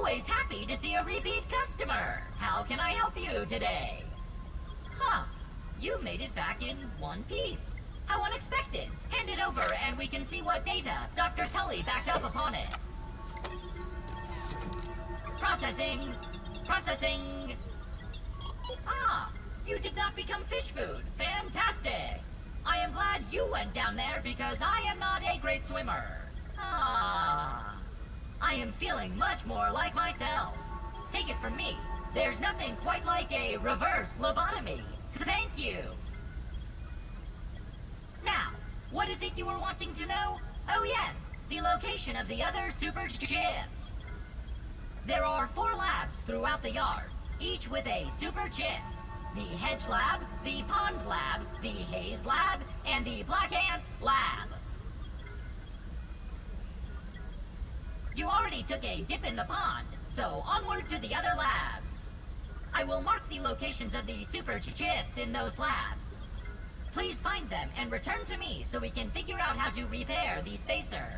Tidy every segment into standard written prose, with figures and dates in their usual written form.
Always happy to see a repeat customer. How can I help you today? Huh, you made it back in one piece. How unexpected. Hand it over and we can see what data Dr. Tully backed up upon it. Processing. Processing. Ah, you did not become fish food. Fantastic. I am glad you went down there because I am not a great swimmer. Ah, I am feeling much more like myself. Take it from me, there's nothing quite like a reverse lobotomy. Thank you. Now, what is it you were wanting to know? Oh yes, the location of the other super chips. There are 4 labs throughout the yard, each with a super chip. The Hedge Lab, the Pond Lab, the Haze Lab, and the Black Ant Lab. You already took a dip in the pond, so onward to the other labs. I will mark the locations of the super chips in those labs. Please find them and return to me so we can figure out how to repair the spacer.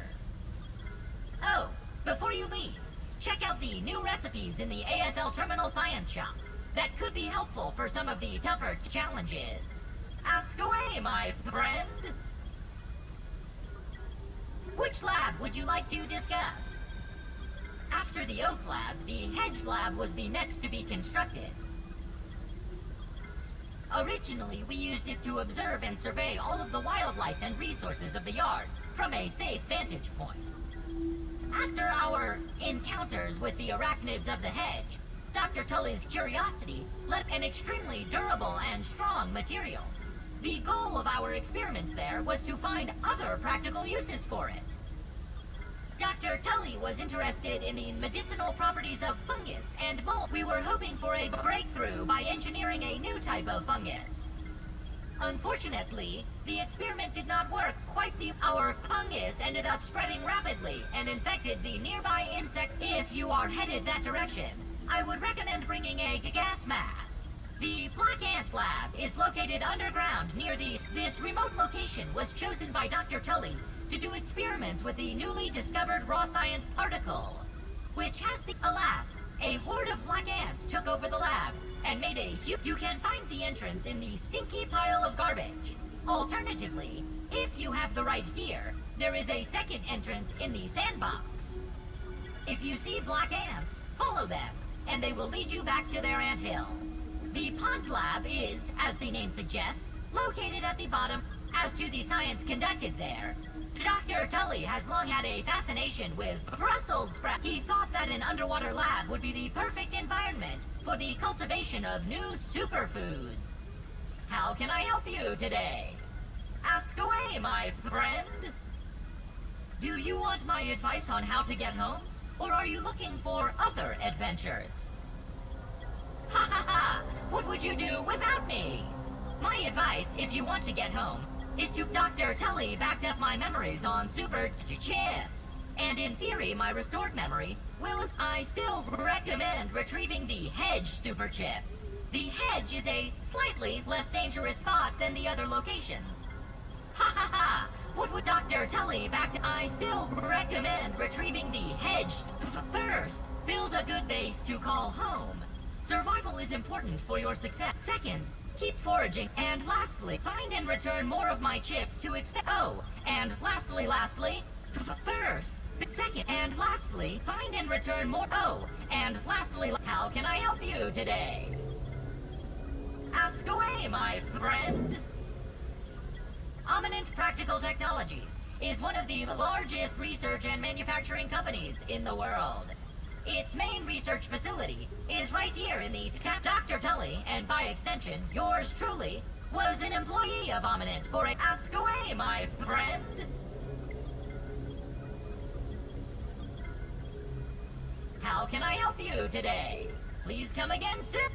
Oh, before you leave, check out the new recipes in the ASL Terminal Science Shop. That could be helpful for some of the tougher challenges. Ask away, my friend. Which lab would you like to discuss? After the Oak Lab, the Hedge Lab was the next to be constructed. Originally, we used it to observe and survey all of the wildlife and resources of the yard from a safe vantage point. After our encounters with the arachnids of the hedge, Dr. Tully's curiosity led an extremely durable and strong material. The goal of our experiments there was to find other practical uses for it. Dr. Tully was interested in the medicinal properties of fungus and mold. We were hoping for a breakthrough by engineering a new type of fungus. Unfortunately, the experiment did not work quite. Our fungus ended up spreading rapidly and infected the nearby insect. If you are headed that direction, I would recommend bringing a gas mask. The Black Ant Lab is located underground near this remote location was chosen by Dr. Tully to do experiments with the newly discovered raw science particle, which has alas, a horde of black ants took over the lab and made a you can find the entrance in the stinky pile of garbage. Alternatively, if you have the right gear, there is a second entrance in the sandbox. If you see black ants, follow them, and they will lead you back to their anthill. The Pond Lab is, as the name suggests, located at the bottom. As to the science conducted there, Dr. Tully has long had a fascination with Brussels sprouts. He thought that an underwater lab would be the perfect environment for the cultivation of new superfoods. How can I help you today? Ask away, my friend. Do you want my advice on how to get home? Or are you looking for other adventures? Ha ha ha! What would you do without me? My advice, if you want to get home, is to Dr. Tully backed up my memories on super chips. And in theory, my restored memory I still recommend retrieving the Hedge super chip. The Hedge is a slightly less dangerous spot than the other locations. Ha ha ha! What would Dr. Tully I still recommend retrieving the Hedge first. Build a good base to call home. Survival is important for your success. Second, keep foraging. And lastly, find and return more of my chips to Oh, and lastly, first, second, and lastly, find and return more. Oh, and lastly, how can I help you today? Ask away, my friend. Eminent Practical Technologies is one of the largest research and manufacturing companies in the world. Its main research facility is right here in the Dr. Tully, and by extension, yours truly, was an employee of Eminent for a Ask away, my friend. How can I help you today? Please come again soon.